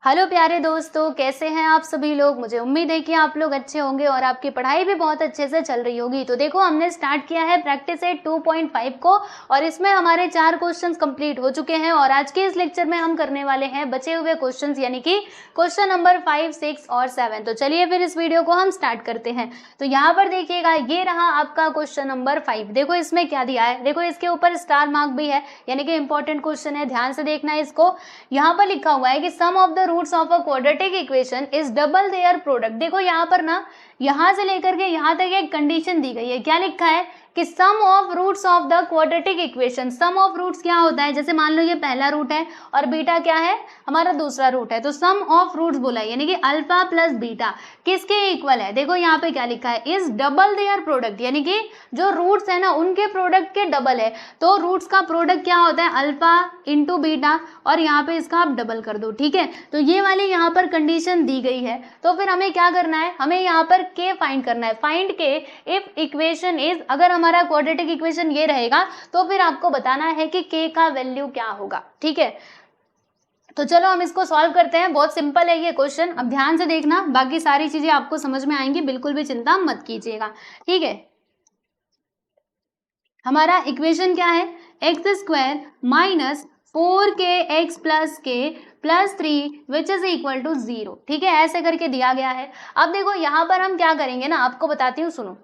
Hello प्यारे दोस्तों, कैसे हैं आप सभी लोग। मुझे उम्मीद है कि आप लोग अच्छे होंगे और आपकी पढ़ाई भी बहुत अच्छे से चल रही होगी। तो देखो, हमने स्टार्ट किया है प्रैक्टिस सेट 2.5 को और इसमें हमारे 4 क्वेश्चंस कंप्लीट हो चुके हैं और आज के इस लेक्चर में हम करने वाले हैं बचे हुए क्वेश्चंस, यानी कि क्वेश्चन नंबर 5, 6 और 7। तो चलिए फिर इस वीडियो को हम स्टार्ट करते हैं। तो यहाँ पर देखिएगा, ये रहा आपका क्वेश्चन नंबर 5। देखो इसमें क्या दिया है, देखो इसके ऊपर स्टार मार्क भी है, यानी कि इंपॉर्टेंट क्वेश्चन है, ध्यान से देखना है इसको। यहाँ पर लिखा हुआ है कि sum of the roots of a quadratic equation is double their product. देखो यहाँ पर ना, यहाँ से लेकर के यहाँ तक एक कंडीशन दी गई है। क्या लिखा है कि sum of roots of the quadratic equation. Sum of roots क्या होता है, जैसे मान लो ये पहला रूट है और बीटा क्या है, हमारा दूसरा रूट है। तो सम ऑफ रूट्स बोला है, यानी कि अल्फा प्लस बीटा किसके इक्वल है। देखो यहाँ पे क्या लिखा है, इज डबल देयर प्रोडक्ट, यानी कि जो रूट्स है ना उनके प्रोडक्ट के डबल है। तो रूट्स का प्रोडक्ट क्या होता है, अल्फा इंटू बीटा, और यहाँ पे इसका आप डबल कर दो। ठीक है, तो ये वाली यहाँ पर कंडीशन दी गई है। तो फिर हमें क्या करना है, हमें यहाँ पर के फाइंड करना है। फाइंड के इफ इक्वेशन इज, अगर हमारा क्वाड्रेटिक इक्वेशन ये रहेगा तो फिर आपको बताना है कि के का वैल्यू क्या होगा। ठीक है, तो चलो हम इसको सॉल्व करते हैं। बहुत सिंपल है ये क्वेश्चन, अब ध्यान से देखना, बाकी सारी चीजें आपको समझ में आएंगी, बिल्कुल भी चिंता मत कीजिएगा। ठीक है, हमारा इक्वेशन क्या है, X square minus 4k X plus K plus 3 which is equal to 0। ठीक है, ऐसे करके दिया गया है। अब देखो यहाँ पर हम क्या करेंगे ना, आपको बताती हूँ, सुनो।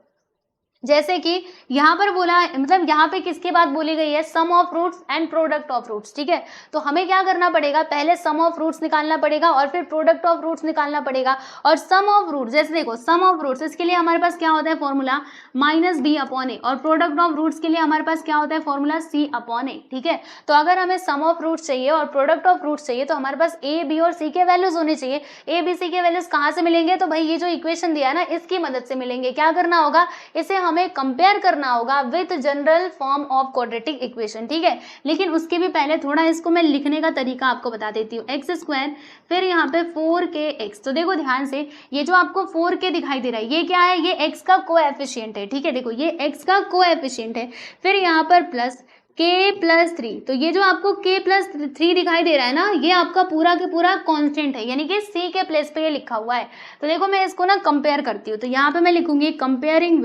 जैसे कि यहाँ पर बोला, मतलब यहाँ पे किसकी बात बोली गई है, sum of roots and product of roots. ठीक है, तो हमें क्या करना पड़ेगा, पहले सम ऑफ रूट्स निकालना पड़ेगा और फिर प्रोडक्ट ऑफ रूट्स निकालना पड़ेगा। और सम ऑफ रूट्स, जैसे देखो सम ऑफ रूट्स, इसके लिए हमारे पास क्या होता है फॉर्मूला, माइनस बी अपॉन ए, और प्रोडक्ट ऑफ रूट्स के लिए हमारे पास क्या होता है फॉर्मूला, सी अपॉन ए। ठीक है, तो अगर हमें सम ऑफ रूट्स चाहिए और प्रोडक्ट ऑफ रूट्स चाहिए तो हमारे पास ए, बी और सी के वैल्यूज होने चाहिए। ए, बी, सी के वैल्यूज कहाँ से मिलेंगे, तो भाई ये जो इक्वेशन दिया है ना, इसकी मदद से मिलेंगे। क्या करना होगा, इसे हमें कंपेयर करना होगा with general form of quadratic equation. ठीक है, लेकिन उसके भी पहले थोड़ा इसको मैं लिखने का तरीका आपको बता देती हूँ। एक्स स्क्वायर, फिर यहाँ पे 4k एक्स। तो देखो ध्यान से, ये जो आपको 4k दिखाई दे रहा है, ये क्या है, ये x का कोएफिशिएंट है। ठीक है, देखो ये x का कोएफिशिएंट है। फिर यहाँ पर प्लस k प्लस 3, तो ये जो आपको k प्लस 3 दिखाई दे रहा है ना, ये आपका पूरा के पूरा कांस्टेंट है, यानी कि c के प्लेस पे ये लिखा हुआ है। तो देखो मैं इसको ना कंपेयर करती हूँ, तो यहाँ पे मैं लिखूंगी comparing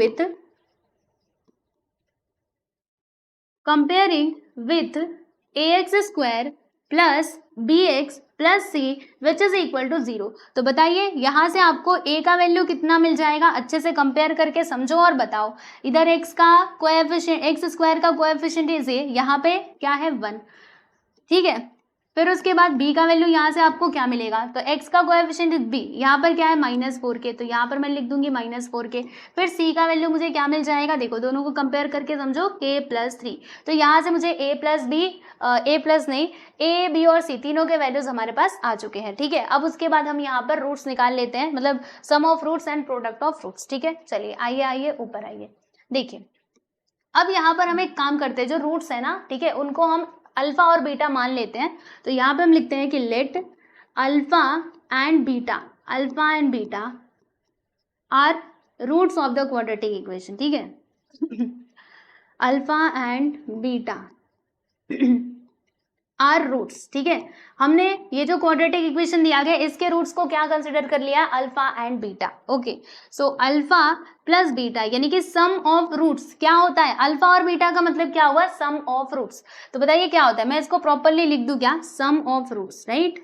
with ax square plus bx plus C which is equal to 0। तो बताइए यहाँ से आपको a का वैल्यू कितना मिल जाएगा, अच्छे से कंपेयर करके समझो और बताओ। इधर x का कोएफिशिएंट, एक्स स्क्वायर का कोएफिशिएंट इज a, यहाँ पे क्या है 1। ठीक है, फिर उसके बाद b का वैल्यू यहाँ से आपको क्या मिलेगा, तो x का कोएफिशिएंट इज b, यहाँ पर क्या है -4k, तो यहाँ पर मैं लिख दूंगी -4k। फिर c का वैल्यू मुझे क्या मिल जाएगा, देखो दोनों को कंपेयर करके समझो, k प्लस 3। तो यहाँ से मुझे a plus b, a plus नहीं, a, b और c तीनों के वैल्यूज हमारे पास आ चुके हैं। ठीक है, अब उसके बाद हम यहाँ पर रूट्स निकाल लेते हैं, मतलब sum of roots and product of roots. ठीक है, चलिए आइए आइए ऊपर आइए। देखिए अब यहाँ पर हम एक काम करते हैं, जो रूट्स है ना, ठीक है, उनको हम अल्फा और बीटा मान लेते हैं। तो यहाँ पे हम लिखते हैं कि let alpha and beta are roots of the quadratic equation. ठीक है, alpha and beta are roots. ठीक है, हमने ये जो क्वाड्रेटिक इक्वेशन दिया गया, इसके रूट्स को क्या कंसिडर कर लिया, alpha and beta. Okay, so alpha plus beta, यानी कि सम ऑफ रूट्स क्या होता है, अल्फा और बीटा का मतलब क्या हुआ, सम ऑफ रूट्स। तो बताइए क्या होता है, मैं इसको प्रॉपरली लिख दूं क्या, sum of roots, right,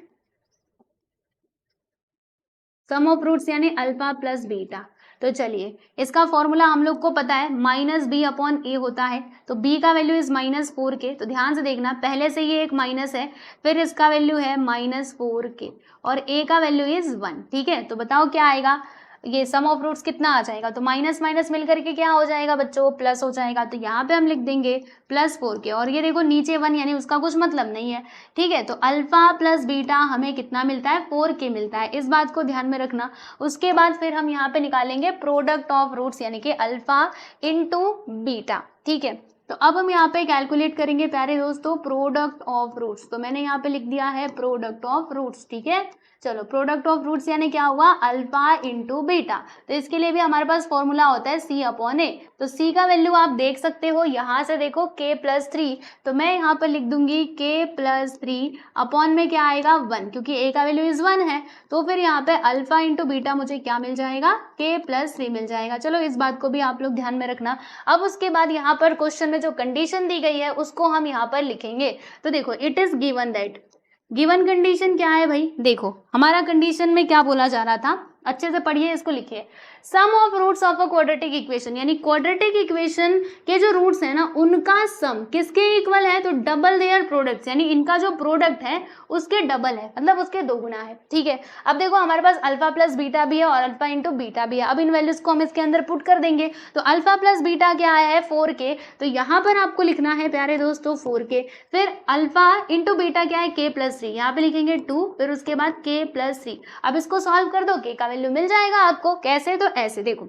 sum of roots यानी अल्फा प्लस बीटा। तो चलिए इसका फॉर्मूला हम लोग को पता है, माइनस बी अपॉन ए होता है। तो b का वैल्यू इज -4k, तो ध्यान से देखना, पहले से ये एक माइनस है, फिर इसका वैल्यू है -4k और a का वैल्यू इज 1। ठीक है, तो बताओ क्या आएगा, ये सम ऑफ रूट्स कितना आ जाएगा, तो माइनस माइनस मिल करके क्या हो जाएगा बच्चों, प्लस हो जाएगा। तो यहाँ पे हम लिख देंगे +4k, और ये देखो नीचे 1, यानी उसका कुछ मतलब नहीं है। ठीक है, तो अल्फा प्लस बीटा हमें कितना मिलता है, 4k मिलता है, इस बात को ध्यान में रखना। उसके बाद फिर हम यहाँ पे निकालेंगे प्रोडक्ट ऑफ रूट्स, यानी कि अल्फा इंटू बीटा। ठीक है, तो अब हम यहाँ पे कैलकुलेट करेंगे प्यारे दोस्तों प्रोडक्ट ऑफ रूट्स। तो मैंने यहाँ पे लिख दिया है प्रोडक्ट ऑफ रूट्स, ठीक है। चलो प्रोडक्ट ऑफ रूट्स यानी क्या हुआ, अल्फा इंटू बीटा। तो इसके लिए भी हमारे पास फॉर्मूला होता है सी अपॉन ए। तो सी का वैल्यू आप देख सकते हो, यहाँ से देखो k प्लस 3, तो मैं यहाँ पर लिख दूंगी k प्लस 3 अपॉन में क्या आएगा 1, क्योंकि a का वैल्यू इज 1 है। तो फिर यहाँ पे अल्फा इंटू बीटा मुझे क्या मिल जाएगा, k प्लस 3 मिल जाएगा। चलो इस बात को भी आप लोग ध्यान में रखना। अब उसके बाद यहाँ पर क्वेश्चन में जो कंडीशन दी गई है उसको हम यहाँ पर लिखेंगे। तो देखो it is given that, given condition क्या है भाई, देखो हमारा कंडीशन में क्या बोला जा रहा था, अच्छे से पढ़िए, इसको लिखिए। Sum of roots of a quadratic equation, यानी क्वाड्रेटिक इक्वेशन के जो रूट्स है ना उनका सम किसके इक्वल है, तो डबल देयर प्रोडक्ट्स, यानी इनका जो प्रोडक्ट है उसके डबल है, मतलब उसके दो गुना है, ठीक है। अब देखो हमारे पास अल्फा प्लस बीटा भी है और अल्फा इंटू बीटा भी है। अब इन वैल्यूज को हम इसके अंदर पुट कर देंगे। तो अल्फा प्लस बीटा क्या आया है 4k, तो यहाँ पर आपको लिखना है प्यारे दोस्तों 4k। फिर अल्फा इंटू बीटा क्या है k प्लस 3, यहाँ पे लिखेंगे 2, फिर उसके बाद k प्लस 3। अब इसको सॉल्व कर दो, k का वैल्यू मिल जाएगा आपको। कैसे, तो ऐसे देखो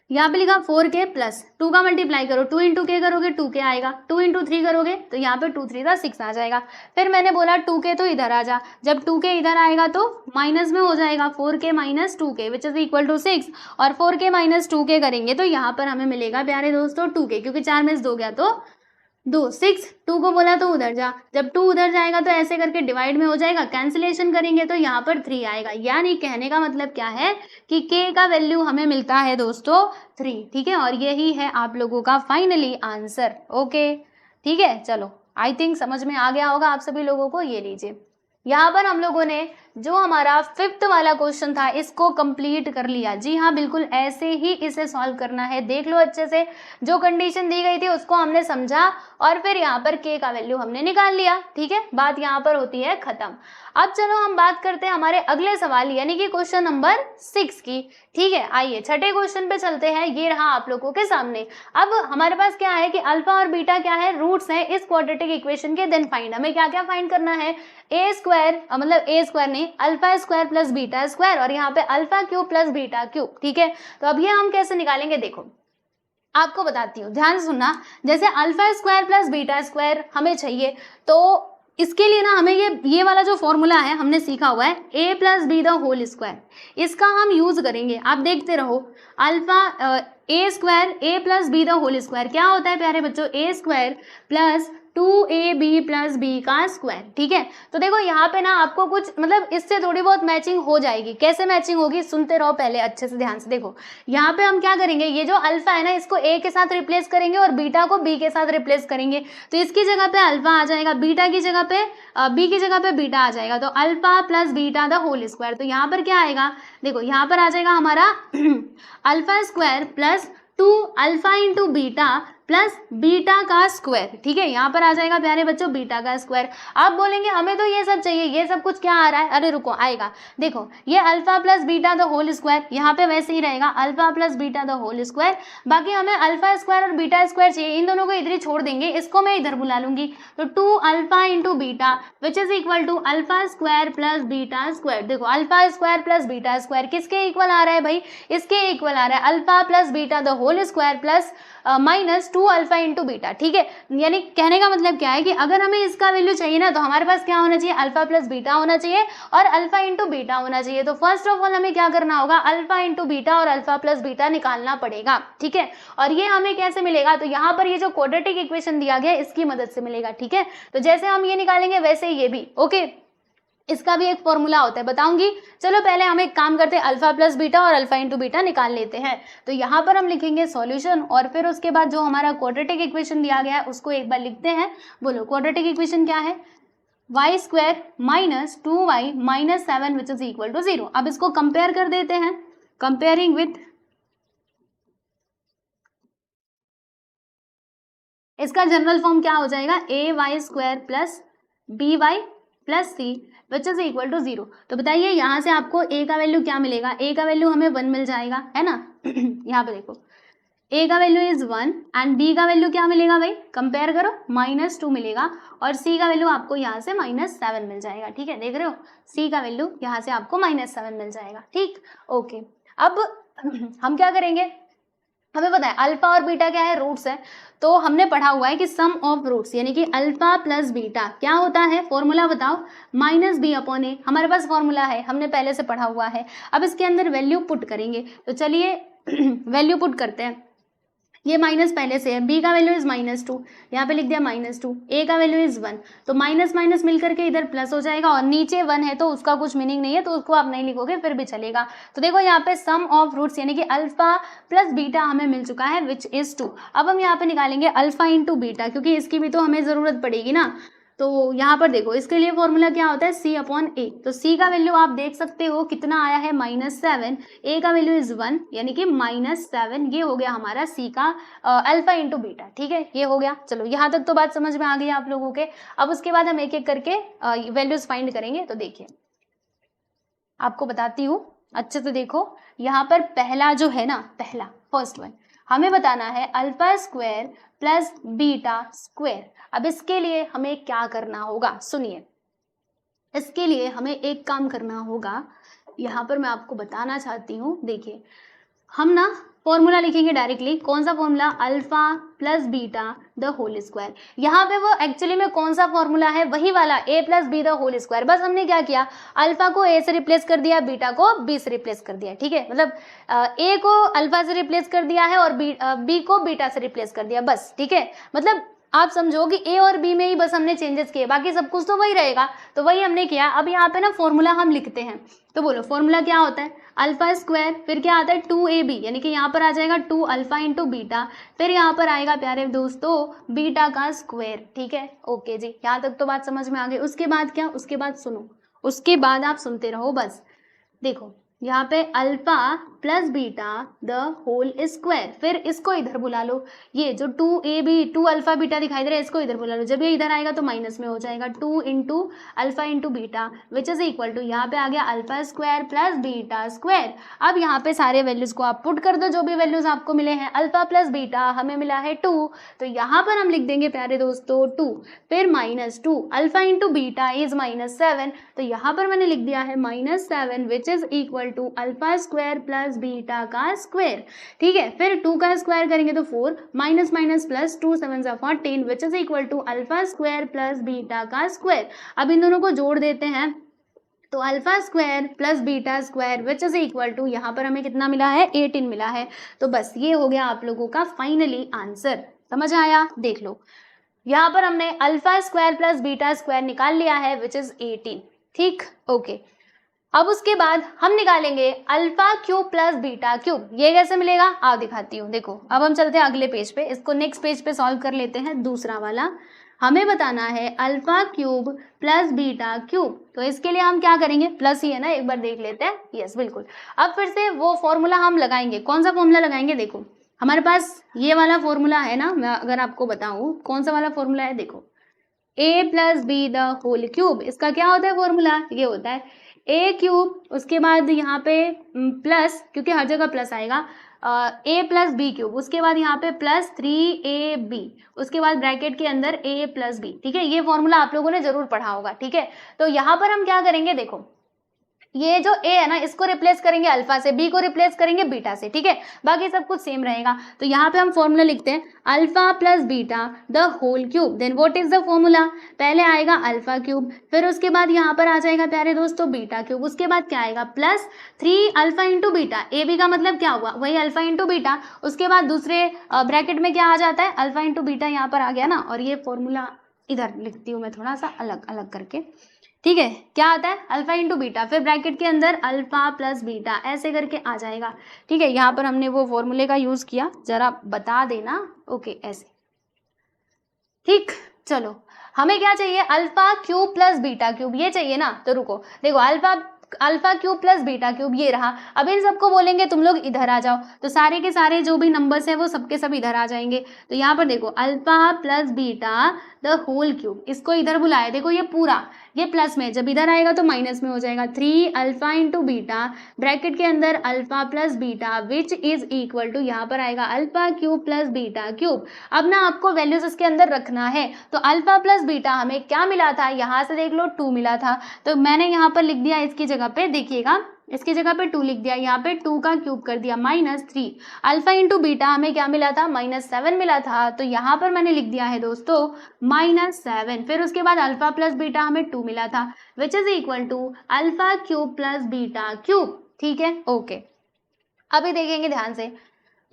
यहाँ पे लिखा 4k प्लस 2 का मल्टीप्लाई करो, 2 इंटू के करोगे 2k आएगा, 2 इंटू 3 करोगे तो यहाँ पे 2 3 6 आ जाएगा। फिर मैंने बोला 2k तो इधर आ जा, जब 2k इधर आएगा तो माइनस में हो जाएगा 4k minus 2k which is equal to 6, और 4k माइनस 2k करेंगे तो यहाँ पर हमें मिलेगा प्यारे दोस्तों 2k, क्योंकि 4 में से 2 गया तो 2, 6, 2 को बोला तो उधर जा, जब 2 उधर जाएगा तो ऐसे करके डिवाइड में हो जाएगा, कैंसिलेशन करेंगे तो यहाँ पर 3 आएगा। यानी कहने का मतलब क्या है कि k का वैल्यू हमें मिलता है दोस्तों 3, ठीक है। और यही है आप लोगों का फाइनली आंसर, ओके, ठीक है। चलो आई थिंक समझ में आ गया होगा आप सभी लोगों को। ये लीजिए यहाँ पर हम लोगों ने जो हमारा 5th वाला क्वेश्चन था इसको कंप्लीट कर लिया। जी हाँ, बिल्कुल ऐसे ही इसे सॉल्व करना है। देख लो अच्छे से, जो कंडीशन दी गई थी उसको हमने समझा और फिर यहाँ पर k का वैल्यू हमने निकाल लिया, ठीक है। बात यहाँ पर होती है खत्म। अब चलो हम बात करते हैं हमारे अगले सवाल यानी कि क्वेश्चन नंबर 6 की, ठीक है। आइए छठे क्वेश्चन पे चलते हैं। ये रहा आप लोगों के सामने। अब हमारे पास क्या है कि अल्फा और बीटा क्या है, रूट्स हैं इस क्वाड्रेटिक इक्वेशन के। देन फाइंड, हमें क्या क्या फाइंड करना है, ए स्क्वायर, मतलब ए स्क्वायर नहीं, alpha square plus beta square, और यहाँ पे alpha cube plus beta cube, ठीक है। तो अब ये हम कैसे निकालेंगे, देखो आपको बताती हूँ, ध्यान से सुनना। जैसे alpha square plus beta square हमें चाहिए, तो इसके लिए ना हमें ये वाला जो फॉर्मूला है हमने सीखा हुआ है, A plus B the whole square, इसका हम यूज करेंगे। आप देखते रहो, alpha A square A plus B the whole square क्या होता है प्यारे बच्चों, A square plus 2ab plus B का स्क्वायर, ठीक है। तो देखो यहाँ पे ना आपको कुछ मतलब इससे थोड़ी बहुत मैचिंग हो जाएगी। कैसे मैचिंग होगी, सुनते रहो पहले अच्छे से ध्यान से। देखो यहाँ पे हम क्या करेंगे, ये जो अल्फा है ना इसको a के साथ रिप्लेस करेंगे और बीटा को b के साथ रिप्लेस करेंगे। तो इसकी जगह पे अल्फा आ जाएगा, बीटा की जगह पे b की जगह पे बीटा आ जाएगा, तो alpha plus beta the whole square. तो यहाँ पर क्या आएगा, देखो यहाँ पर आ जाएगा हमारा alpha square plus 2 alpha into beta plus beta का स्क्वायर, ठीक है। यहाँ पर आ जाएगा प्यारे बच्चों बीटा का स्क्वायर। आप बोलेंगे हमें तो ये सब चाहिए, ये सब कुछ क्या आ रहा है, अरे रुको आएगा। देखो ये alpha plus beta the whole square, यहाँ पे वैसे ही रहेगा alpha plus beta the whole square. बाकी हमें अल्फा स्क्वायर और बीटा स्क्वायर चाहिए, इन दोनों को इधर ही छोड़ देंगे, इसको मैं इधर बुला लूंगी। तो 2 alpha into beta which is equal to alpha square plus beta square. देखो alpha square plus beta square किसके इक्वल आ रहा है भाई, इसके इक्वल आ रहा है alpha plus beta the whole square plus minus 2 alpha into beta, ठीक है। यानी कहने का मतलब क्या है कि अगर हमें इसका वैल्यू चाहिए ना तो हमारे पास क्या होना चाहिए, अल्फा प्लस बीटा होना चाहिए और अल्फा इंटू बीटा होना चाहिए। तो फर्स्ट ऑफ ऑल हमें क्या करना होगा, अल्फा इंटू बीटा और अल्फा प्लस बीटा निकालना पड़ेगा, ठीक है। और ये हमें कैसे मिलेगा, तो यहाँ पर ये जो क्वाड्रेटिक इक्वेशन दिया गया है इसकी मदद से मिलेगा, ठीक है। तो जैसे हम ये निकालेंगे वैसे ये भी, ओके। इसका भी एक फॉर्मूला होता है, बताऊंगी। चलो पहले हम एक काम करते हैं, अल्फा प्लस बीटा और अल्फा इंटू बीटा निकाल लेते हैं। तो यहाँ पर हम लिखेंगे सॉल्यूशन और फिर उसके बाद जो हमारा क्वाड्रेटिक इक्वेशन दिया गया है उसको एक बार लिखते हैं। बोलो क्वाड्रेटिक इक्वेशन क्या है, Y square minus 2y minus 7 which is equal to 0। अब इसको कंपेयर कर देते हैं, कंपेयरिंग विथ, इसका जनरल फॉर्म क्या हो जाएगा, A Y square plus B Y plus C which is equal to 0। तो बताइए यहाँ से आपको a का वैल्यू क्या मिलेगा, a का वैल्यू हमें 1 मिल जाएगा, है ना। यहाँ पे देखो a का वैल्यू इज 1 एंड b का वैल्यू क्या मिलेगा भाई, कंपेयर करो, -2 मिलेगा और c का वैल्यू आपको यहाँ से -7 मिल जाएगा, ठीक है। देख रहे हो c का वैल्यू यहाँ से आपको -7 मिल जाएगा, ठीक, ओके। अब हम क्या करेंगे, हमें पता है अल्फा और बीटा क्या है, रूट्स है। तो हमने पढ़ा हुआ है कि सम ऑफ रूट्स यानी कि अल्फा प्लस बीटा क्या होता है, फॉर्मूला बताओ, माइनस बी अपॉन ए। हमारे पास फॉर्मूला है, हमने पहले से पढ़ा हुआ है। अब इसके अंदर वैल्यू पुट करेंगे, तो चलिए वैल्यू पुट करते हैं। ये माइनस पहले से है, b का वैल्यू इज -2, यहाँ पे लिख दिया -2, a का वैल्यू इज 1, तो माइनस माइनस मिलकर के इधर प्लस हो जाएगा, और नीचे 1 है तो उसका कुछ मीनिंग नहीं है, तो उसको आप नहीं लिखोगे फिर भी चलेगा। तो देखो यहाँ पे सम ऑफ रूट्स यानी कि अल्फा प्लस बीटा हमें मिल चुका है विच इज 2। अब हम यहाँ पे निकालेंगे अल्फा इंटू बीटा, क्योंकि इसकी भी तो हमें जरूरत पड़ेगी ना। तो यहाँ पर देखो इसके लिए फॉर्मूला क्या होता है, c अपॉन ए। तो c का वैल्यू आप देख सकते हो कितना आया है -7, a का वैल्यू इज 1 यानी कि -7। ये हो गया हमारा c का अल्फा इंटू बीटा। ठीक है, ये हो गया। चलो यहाँ तक तो बात समझ में आ गई आप लोगों के। अब उसके बाद हम एक एक करके वैल्यूज फाइंड करेंगे। तो देखिए आपको बताती हूँ अच्छे से, देखो यहाँ पर पहला जो है ना, पहला फर्स्ट वन हमें बताना है alpha square plus beta square. अब इसके लिए हमें क्या करना होगा, सुनिए। इसके लिए हमें एक काम करना होगा, यहाँ पर मैं आपको बताना चाहती हूँ। देखिए हम ना फॉर्मूला लिखेंगे डायरेक्टली। कौन सा formula, alpha plus beta the whole square. यहाँ पे वो एक्चुअली में कौन सा फॉर्मूला है, वही वाला a plus B the whole square. बस हमने क्या किया, अल्फा को a से रिप्लेस कर दिया, बीटा को b से रिप्लेस कर दिया। ठीक है, मतलब a को अल्फा से रिप्लेस कर दिया है और b को बीटा से रिप्लेस कर दिया, बस। ठीक है, मतलब आप समझो कि ए और बी में ही बस हमने चेंजेस किए, बाकी सब कुछ तो वही रहेगा। तो वही हमने किया। अब यहाँ पे ना फॉर्मूला हम लिखते हैं, तो बोलो फॉर्मूला क्या होता है, अल्फा स्क्वायर, फिर क्या आता है 2ab, यानी कि यहाँ पर आ जाएगा 2 अल्फा इंटू बीटा, फिर यहाँ पर आएगा प्यारे दोस्तों बीटा का स्क्वायर। ठीक है, ओके जी, यहाँ तक तो बात समझ में आ गई। उसके बाद क्या, उसके बाद सुनो, उसके बाद आप सुनते रहो बस। देखो यहाँ पे alpha plus beta the whole square, फिर इसको इधर बुला लो। ये जो 2ab 2 अल्फा बीटा दिखाई दे रहा है, इसको इधर बुला लो। जब ये इधर आएगा तो माइनस में हो जाएगा, 2 into alpha into beta which is equal to, यहाँ पे आ गया alpha square plus beta square. अब यहाँ पे सारे वैल्यूज को आप पुट कर दो, जो भी वैल्यूज आपको मिले हैं। अल्फा प्लस बीटा हमें मिला है 2, तो यहाँ पर हम लिख देंगे प्यारे दोस्तों 2, फिर -2 अल्फा इंटू बीटा इज -7, तो यहाँ पर मैंने लिख दिया है -7 which is equal to alpha square plus beta का स्क्वायर। ठीक है, फिर 2 का स्क्वायर करेंगे तो 4, minus minus plus 2 7 14 which is equal to alpha square plus beta का स्क्वायर। अब इन दोनों को जोड़ देते हैं, तो alpha square plus beta square which is equal to, यहाँ पर हमें कितना मिला है, 18 मिला है। तो बस ये हो गया आप लोगों का फाइनली आंसर। समझ आया, देख लो यहाँ पर हमने alpha square plus beta square निकाल लिया है विच इज 18। ठीक, ओके। अब उसके बाद हम निकालेंगे alpha cube plus beta cube. ये कैसे मिलेगा, आओ दिखाती हूँ। देखो अब हम चलते हैं अगले पेज पे, इसको नेक्स्ट पेज पे सॉल्व कर लेते हैं। दूसरा वाला हमें बताना है alpha cube plus beta cube. तो इसके लिए हम क्या करेंगे, प्लस ही है ना, एक बार देख लेते हैं। यस बिल्कुल। अब फिर से वो फॉर्मूला हम लगाएंगे। कौन सा फॉर्मूला लगाएंगे, देखो हमारे पास ये वाला फॉर्मूला है ना। मैं अगर आपको बताऊं कौन सा वाला फॉर्मूला है, देखो a plus B the whole cube. इसका क्या होता है फॉर्मूला, ये होता है a क्यूब, उसके बाद यहाँ पे प्लस, क्योंकि हर जगह प्लस आएगा, a प्लस बी क्यूब, उसके बाद यहाँ पे प्लस 3ab, उसके बाद ब्रैकेट के अंदर a प्लस बी। ठीक है, ये फॉर्मूला आप लोगों ने जरूर पढ़ा होगा। ठीक है, तो यहाँ पर हम क्या करेंगे, देखो ये जो a है ना, इसको रिप्लेस करेंगे अल्फा से, b को रिप्लेस करेंगे बीटा से। ठीक है, बाकी सब कुछ सेम रहेगा। तो यहाँ पे हम फॉर्मूला लिखते हैं alpha plus beta the whole cube. Then what is the formula, पहले आएगा अल्फा क्यूब, फिर उसके बाद यहाँ पर आ जाएगा प्यारे दोस्तों बीटा क्यूब, उसके बाद क्या आएगा plus 3 alpha into beta. A B का मतलब क्या हुआ, वही अल्फा इंटू बीटा। उसके बाद दूसरे ब्रैकेट में क्या आ जाता है, अल्फा इंटू बीटा यहाँ पर आ गया ना। और ये फॉर्मूला इधर लिखती हूँ मैं थोड़ा सा अलग अलग करके। ठीक है, क्या आता है अल्फा इंटू बीटा, फिर ब्रैकेट के अंदर अल्फा प्लस बीटा, ऐसे करके आ जाएगा। ठीक है, यहाँ पर हमने वो फॉर्मूले का यूज किया, जरा बता देना। ओके, ऐसे। ठीक, चलो हमें क्या चाहिए, alpha cube plus beta cube, ये चाहिए ना। तो रुको, देखो alpha cube plus beta cube ये रहा। अब इन सबको बोलेंगे तुम लोग इधर आ जाओ, तो सारे के सारे जो भी नंबर्स हैं वो सबके सब इधर आ जाएंगे। तो यहाँ पर देखो alpha plus beta the whole cube, इसको इधर बुलाए, देखो ये पूरा, ये प्लस में, जब इधर आएगा तो माइनस में हो जाएगा। 3 अल्फा इंटू बीटा, ब्रैकेट के अंदर alpha plus beta which is equal to, यहाँ पर आएगा alpha cube plus beta cube. अब ना आपको वैल्यूज इसके अंदर रखना है। तो अल्फा प्लस बीटा हमें क्या मिला था, यहाँ से देख लो 2 मिला था, तो मैंने यहाँ पर लिख दिया इसकी जगह पे, देखिएगा इसकी जगह पे 2 लिख दिया, यहाँ पे 2 का क्यूब कर दिया -3। अल्फा इंटू बीटा हमें क्या मिला था, -7 मिला था, तो यहाँ पर मैंने लिख दिया है दोस्तों -7। फिर उसके बाद अल्फा प्लस बीटा हमें 2 मिला था, which is equal to alpha cube plus beta cube. ठीक है, ओके। अभी देखेंगे ध्यान से,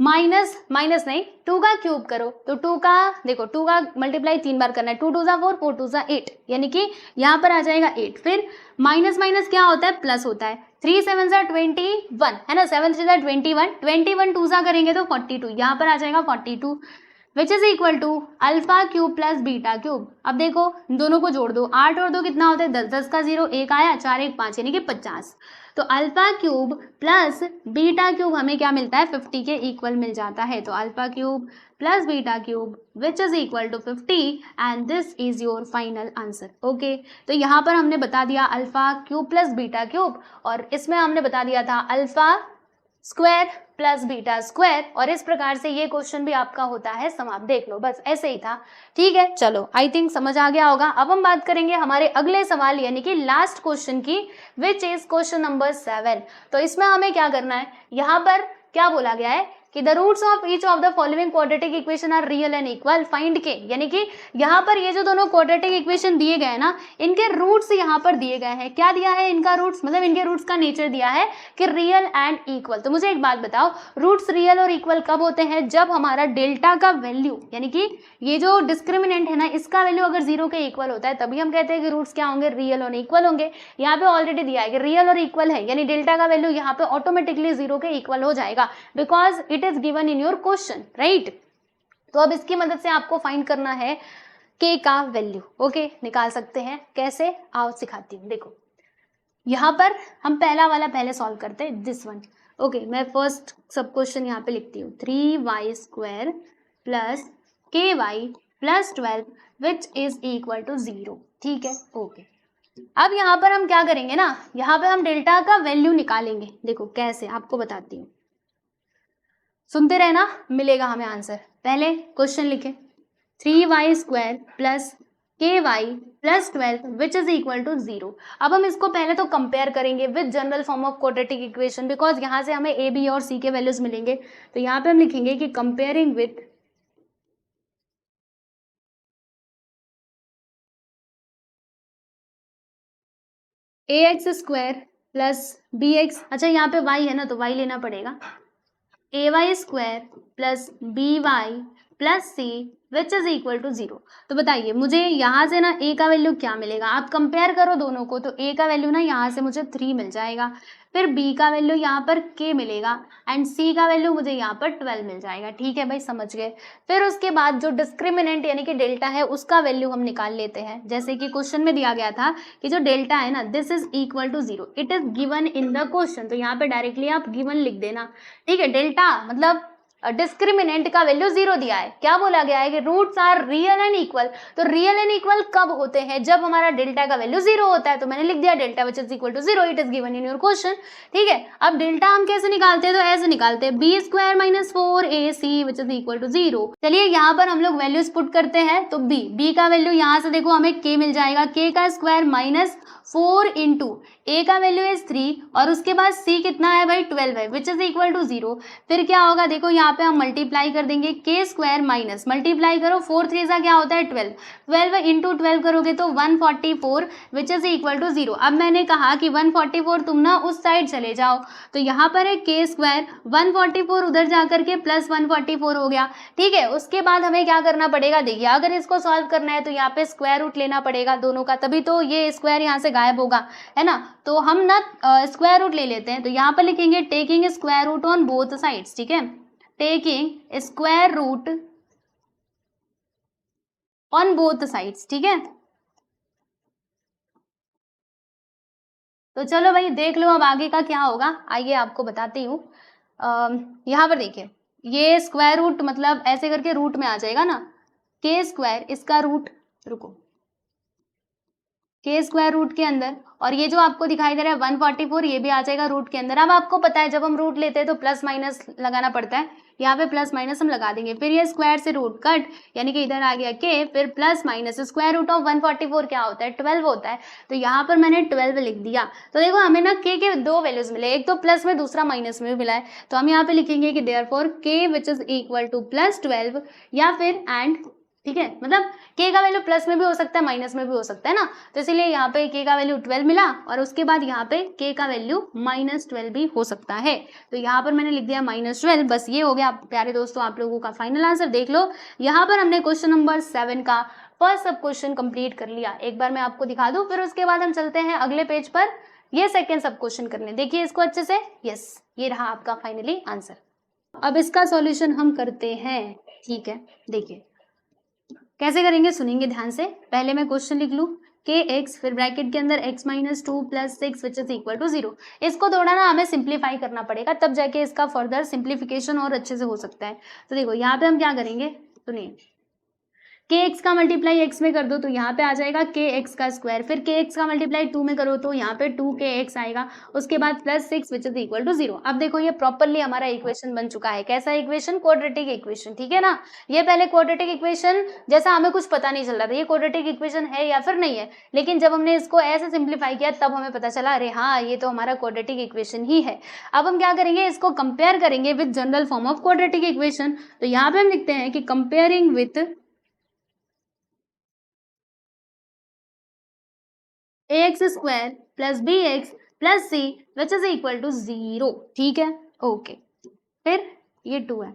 माइनस माइनस नहीं, 2 का क्यूब करो तो 2 का देखो 2 का मल्टीप्लाई 3 बार करना है, 2 2 4 4 2 8, यानी कि यहाँ पर आ जाएगा 8। फिर माइनस माइनस क्या होता है, प्लस होता है। 3 7 21 है ना, 7 3 21, 21 2 सा करेंगे तो 42, यहाँ पर आ जाएगा 42, which is equal to alpha cube plus beta cube. अब देखो दोनों को जोड़ दो, 8 और 2 कितना होता है 10, 10 का 0 1 आया, 4 1 5 यानी कि 50। तो alpha cube plus beta cube हमें क्या मिलता है, 50 के इक्वल मिल जाता है। तो alpha cube plus beta cube which is equal to 50 and this is your final answer. Okay, तो यहाँ पर हमने बता दिया alpha cube plus beta cube, और इसमें हमने बता दिया था alpha square plus beta square, और इस प्रकार से ये क्वेश्चन भी आपका होता है समाप्त। देख लो, बस ऐसे ही था। ठीक है, चलो आई थिंक समझ आ गया होगा। अब हम बात करेंगे हमारे अगले सवाल यानी कि लास्ट क्वेश्चन की, विच इज क्वेश्चन नंबर 7। तो इसमें हमें क्या करना है, यहाँ पर क्या बोला गया है कि the roots of each of the following quadratic equation are real and equal, find K, यानी कि यहाँ पर ये जो दोनों क्वाड्रेटिक इक्वेशन दिए गए हैं ना, इनके रूट्स यहाँ पर दिए गए हैं। क्या दिया है इनका रूट्स, मतलब इनके रूट्स का नेचर दिया है कि रियल एंड इक्वल। तो मुझे एक बात बताओ, रूट्स रियल और इक्वल कब होते हैं, जब हमारा डेल्टा का वैल्यू यानी कि ये जो डिस्क्रिमिनेंट है ना, इसका वैल्यू अगर 0 के इक्वल होता है, तभी हम कहते हैं कि रूट्स क्या होंगे, रियल और इक्वल होंगे। यहाँ पे ऑलरेडी दिया है कि रियल और इक्वल है, यानी डेल्टा का वैल्यू यहाँ पे ऑटोमेटिकली 0 के इक्वल हो जाएगा, because it is given in your question, right. तो अब इसकी मदद से आपको फाइंड करना है के का वैल्यू। ओके, निकाल सकते हैं, कैसे आओ सिखाती हूँ। देखो यहाँ पर हम पहला वाला पहले सॉल्व करते हैं, दिस वन। ओके, मैं फर्स्ट सब क्वेश्चन यहाँ पे लिखती हूँ, 3y square plus ky plus 12 which is equal to 0। ठीक है, ओके। अब यहाँ पर हम क्या करेंगे ना, यहाँ पे हम डेल्टा का वैल्यू निकालेंगे। देखो कैसे, आपको बताती हूँ, सुनते रहना, मिलेगा हमें आंसर। पहले क्वेश्चन लिखे, 3y square plus ky plus 12 which is equal to 0। अब हम इसको पहले तो कंपेयर करेंगे with general form of quadratic equation, because यहाँ से हमें a b और c के वैल्यूज मिलेंगे। तो यहाँ पे हम लिखेंगे कि comparing with ax square plus bx, अच्छा यहाँ पे y है ना तो y लेना पड़ेगा, ay square plus by plus c which is equal to 0। तो बताइए मुझे यहाँ से ना a का वैल्यू क्या मिलेगा, आप कंपेयर करो दोनों को, तो a का वैल्यू ना यहाँ से मुझे 3 मिल जाएगा, फिर b का वैल्यू यहाँ पर k मिलेगा, एंड c का वैल्यू मुझे यहाँ पर 12 मिल जाएगा। ठीक है भाई, समझ गए। फिर उसके बाद जो डिस्क्रिमिनेंट यानी कि डेल्टा है, उसका वैल्यू हम निकाल लेते हैं। जैसे कि क्वेश्चन में दिया गया था कि जो डेल्टा है ना, this is equal to 0, it is given in the question. तो यहाँ पे डायरेक्टली आप गिवन लिख देना। ठीक है, डेल्टा मतलब डिस्क्रिमिनेंट का वैल्यू 0 दिया है। क्या बोला गया है कि roots are real and equal. तो रियल एंड इक्वल कब होते हैं, जब हमारा डेल्टा का वैल्यू 0 होता है। तो मैंने लिख दिया delta which is equal to 0, it is given in your question. ठीक है, अब डेल्टा हम कैसे निकालते हैं, तो ऐसे निकालते हैं, B square minus 4ac which is equal to 0। चलिए यहाँ पर हम लोग वैल्यूज पुट करते हैं। तो बी का वैल्यू यहाँ से देखो हमें k मिल जाएगा, k का स्क्वायर माइनस 4 इंटू a का वैल्यू इज 3, और उसके बाद c कितना है भाई 12 है, विच इज इक्वल टू 0। फिर क्या होगा, देखो यहाँ पे हम मल्टीप्लाई कर देंगे, k स्क्वायर माइनस मल्टीप्लाई करो 4 3 सा क्या होता है 12, 12 इंटू 12 करोगे तो 144 विच इज इक्वल टू 0। अब मैंने कहा कि 144 तुम ना उस साइड चले जाओ, तो यहाँ पर है k स्क्वायर 144 उधर जाकर के प्लस 144 हो गया। ठीक है, उसके बाद हमें क्या करना पड़ेगा, देखिए अगर इसको सॉल्व करना है तो यहाँ पे स्क्वायर रूट लेना पड़ेगा दोनों का, तभी तो ये स्क्वायर यहाँ से गायब होगा, है ना। तो हम ना स्क्वायर रूट ले लेते हैं। तो यहाँ पर लिखेंगे taking square root on both sides. ठीक है, taking square root on both sides. ठीक है, तो चलो भाई देख लो अब आगे का क्या होगा, आइए आपको बताती हूँ। यहाँ पर देखिए, ये स्क्वायर रूट मतलब ऐसे करके रूट में आ जाएगा ना, के स्क्वायर, इसका रूट, रुको के स्क्वायर रूट के अंदर, और ये जो आपको दिखाई दे रहा है 144 ये भी आ जाएगा रूट के अंदर। अब आपको पता है जब हम रूट लेते हैं तो प्लस माइनस लगाना पड़ता है, यहाँ पे प्लस माइनस हम लगा देंगे। फिर ये स्क्वायर से रूट कट, यानी कि इधर आ गया के, फिर plus minus square root of 144 क्या होता है 12 होता है, तो यहाँ पर मैंने 12 लिख दिया। तो देखो हमें ना के दो वैल्यूज मिले, एक तो प्लस में दूसरा माइनस में भी मिला है, तो हम यहाँ पे लिखेंगे कि देयरफॉर के विच इज इक्वल टू +12 या फिर एंड, ठीक है, मतलब के का वैल्यू प्लस में भी हो सकता है माइनस में भी हो सकता है ना, तो इसीलिए यहाँ पे के का वैल्यू 12 मिला और उसके बाद यहाँ पे के का वैल्यू -12 भी हो सकता है, तो यहाँ पर मैंने लिख दिया -12। बस ये हो गया प्यारे दोस्तों आप लोगों का फाइनल आंसर। देख लो यहाँ पर हमने क्वेश्चन नंबर 7 का फर्स्ट सब क्वेश्चन कंप्लीट कर लिया। एक बार मैं आपको दिखा दूं, फिर उसके बाद हम चलते हैं अगले पेज पर ये सेकेंड सब क्वेश्चन करने। देखिए इसको अच्छे से, यस ये रहा आपका फाइनली आंसर। अब इसका सॉल्यूशन हम करते हैं, ठीक है। देखिए कैसे करेंगे सुनेंगे ध्यान से। पहले मैं क्वेश्चन लिख लूँ के एक्स, फिर ब्रैकेट के अंदर x - 2 + 6 which is equal to 0। इसको थोड़ा ना हमें सिंप्लीफाई करना पड़ेगा, तब जाके इसका फर्दर सिंप्लीफिकेशन और अच्छे से हो सकता है। तो देखो यहाँ पे हम क्या करेंगे, सुनिए, के एक्स का मल्टीप्लाई एक्स में कर दो तो यहाँ पे आ जाएगा के एक्स का स्क्वायर, फिर के एक्स का मल्टीप्लाई 2 में करो तो यहाँ पे 2kx आएगा, उसके बाद +6 विच इज इक्वल टू 0। अब देखो ये प्रॉपरली हमारा इक्वेशन बन चुका है। कैसा इक्वेशन, क्वाड्रेटिक इक्वेशन, ठीक है ना। ये पहले क्वाड्रेटिक इक्वेशन जैसा हमें कुछ पता नहीं चल रहा था ये क्वाड्रेटिक इक्वेशन है या फिर नहीं है, लेकिन जब हमने इसको ऐसे सिंप्लीफाई किया तब हमें पता चला अरे हाँ ये तो हमारा क्वाड्रेटिक इक्वेशन ही है। अब हम क्या करेंगे, इसको कंपेयर करेंगे with general form of quadratic equation. तो यहाँ पे हम लिखते हैं कि comparing with ax² + bx + c which is equal to 0, ठीक है, ओके। फिर ये 2 है।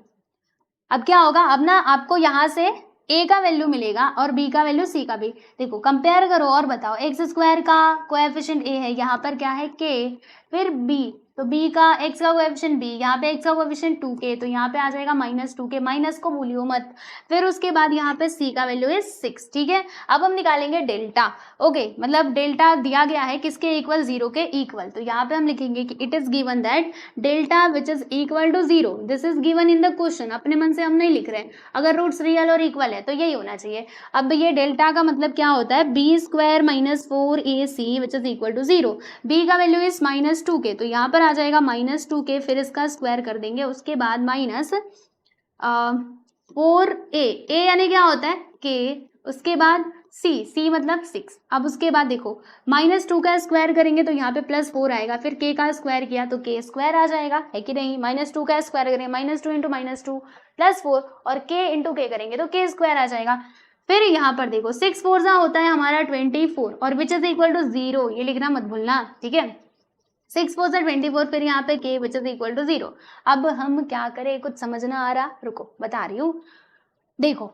अब क्या होगा, अब ना आपको यहाँ से a का वैल्यू मिलेगा और b का वैल्यू c का भी। देखो कंपेयर करो और बताओ, x² का कोएफिशिएंट a है, यहाँ पर क्या है k, फिर b, तो b का x का कोएफिशिएंट b, यहाँ पे x का कोएफिशिएंट 2k, तो यहाँ पे आ जाएगा -2k, माइनस को भूलियो मत। फिर उसके बाद यहाँ पे c का वैल्यू है 6, ठीक है। अब हम निकालेंगे डेल्टा, ओके, मतलब डेल्टा दिया गया है किसके इक्वल, 0 के इक्वल। तो यहाँ पे हम लिखेंगे कि it is given that delta which is equal to 0, this is given in the question. अपने मन से हम नहीं लिख रहे हैं, अगर रूट्स रियल और इक्वल है तो यही होना चाहिए। अब ये डेल्टा का मतलब क्या होता है, b² - 4ac which is equal to 0, b का वैल्यू इज -2k, तो यहाँ पर आ जाएगा -2k, फिर इसका स्क्वायर कर देंगे, उसके बाद -4a, a यानी क्या होता है k, उसके बाद c मतलब 6। अब उसके बाद देखो -2 का स्क्वायर करेंगे तो यहाँ पे +4 आएगा, फिर k का स्क्वायर किया तो k² आ जाएगा, है कि नहीं। -2 का स्क्वायर करेंगे, -2 × -2 +4, और k × k करेंगे तो k² आ जाएगा। फिर यहाँ पर देखो 6 4 जा होता है हमारा 24, और विच इज इक्वल टू 0, ये लिखना मत भूलना, ठीक है। 6 4 जा 24, फिर यहाँ पे k which is equal to 0। अब हम क्या करें, कुछ समझ ना आ रहा, रुको बता रही हूँ। देखो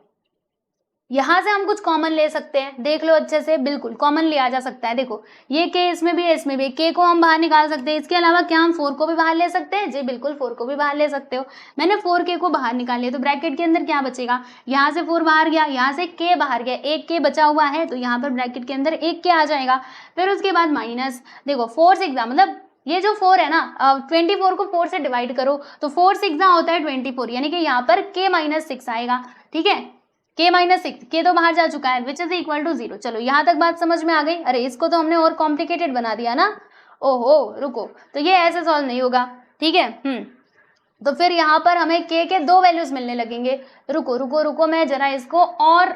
यहाँ से हम कुछ कॉमन ले सकते हैं, देख लो अच्छे से, बिल्कुल कॉमन लिया जा सकता है। देखो ये k इसमें भी है, इसमें भी, k को हम बाहर निकाल सकते हैं। इसके अलावा क्या हम 4 को भी बाहर ले सकते हैं, जी बिल्कुल 4 को भी बाहर ले सकते हो। मैंने 4k को बाहर निकाल लिया, तो ब्रैकेट के अंदर क्या बचेगा, यहाँ से 4 बाहर गया, यहाँ से k बाहर गया, एक k बचा हुआ है, तो यहाँ पर ब्रैकेट के अंदर एक k आ जाएगा। फिर उसके बाद माइनस, देखो 4 6 मतलब ये जो 4 है ना, 24 को 4 से डिवाइड करो तो 4 6 होता है 24, यानी कि यहाँ पर k - 6 आएगा, ठीक है। k - 6, k तो बाहर जा चुका है, विच इज इक्वल टू 0। चलो यहाँ तक बात समझ में आ गई। अरे इसको तो हमने और कॉम्प्लिकेटेड बना दिया ना, ओहो रुको, तो ये ऐसे सॉल्व नहीं होगा, ठीक है। तो फिर यहाँ पर हमें k के 2 वैल्यूज मिलने लगेंगे। रुको रुको रुको, मैं जरा इसको और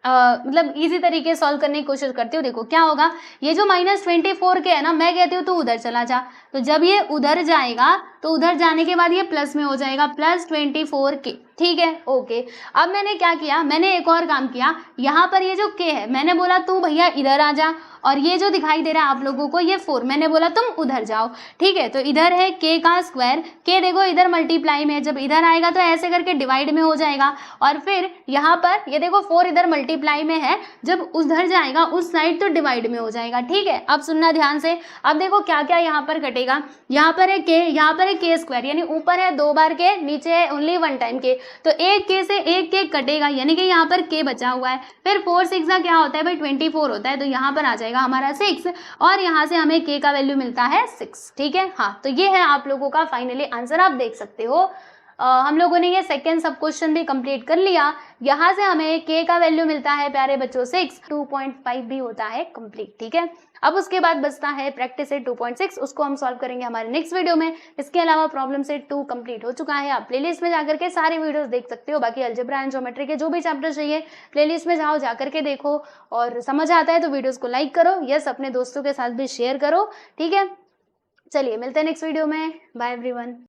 मतलब इजी तरीके सॉल्व करने की कोशिश करती हूँ। देखो क्या होगा, ये जो -24 के है ना, मैं कहती हूँ तो उधर चला जा, तो जब ये उधर जाएगा तो उधर जाने के बाद ये प्लस में हो जाएगा, +24k, ठीक है, ओके। अब मैंने क्या किया, मैंने एक और काम किया, यहाँ पर ये जो k है, मैंने बोला तू भैया इधर आ जा, और ये जो दिखाई दे रहा है आप लोगों को ये 4, मैंने बोला तुम उधर जाओ, ठीक है। तो इधर है k का स्क्वायर, k देखो इधर मल्टीप्लाई में है, जब इधर आएगा तो ऐसे करके डिवाइड में हो जाएगा, और फिर यहाँ पर ये देखो 4 इधर मल्टीप्लाई में है, जब उधर जाएगा उस साइड तो डिवाइड में हो जाएगा, ठीक है। अब सुनना ध्यान से, अब देखो क्या क्या यहाँ पर कटेगा, यहाँ पर है k, यहाँ पर है k², यानी ऊपर है 2 बार k, नीचे है ओनली 1 टाइम k, तो एक k से एक k कटेगा, यानी कि यहाँ पर k बचा हुआ है। फिर 4 6 का क्या होता है भाई, 24 होता है, तो यहाँ पर आ जाएगा हमारा 6, और यहाँ से हमें k का वैल्यू मिलता है 6, ठीक है। हाँ, तो ये है आप लोगों का फाइनली आंसर, आप देख सकते हो। हम लोगों ने ये सेकेंड सब क्वेश्चन भी कंप्लीट कर लिया। यहाँ से हमें k का वैल्यू मिलता है प्यारे बच्चों 6, 2.5 भी होता है कंप्लीट, ठीक है। अब उसके बाद बचता है प्रैक्टिस सेट 2.6, उसको हम सॉल्व करेंगे हमारे नेक्स्ट वीडियो में। इसके अलावा प्रॉब्लम सेट 2 कंप्लीट हो चुका है, आप प्लेलिस्ट में जाकर के सारी वीडियोस देख सकते हो। बाकी अलजेब्रा एंड ज्योमेट्री के जो भी चैप्टर चाहिए प्लेलिस्ट में जाओ, जाकर के देखो, और समझ आता है तो वीडियोस को लाइक करो, यस अपने दोस्तों के साथ भी शेयर करो, ठीक है। चलिए मिलते हैं नेक्स्ट वीडियो में, बाय एवरीवन।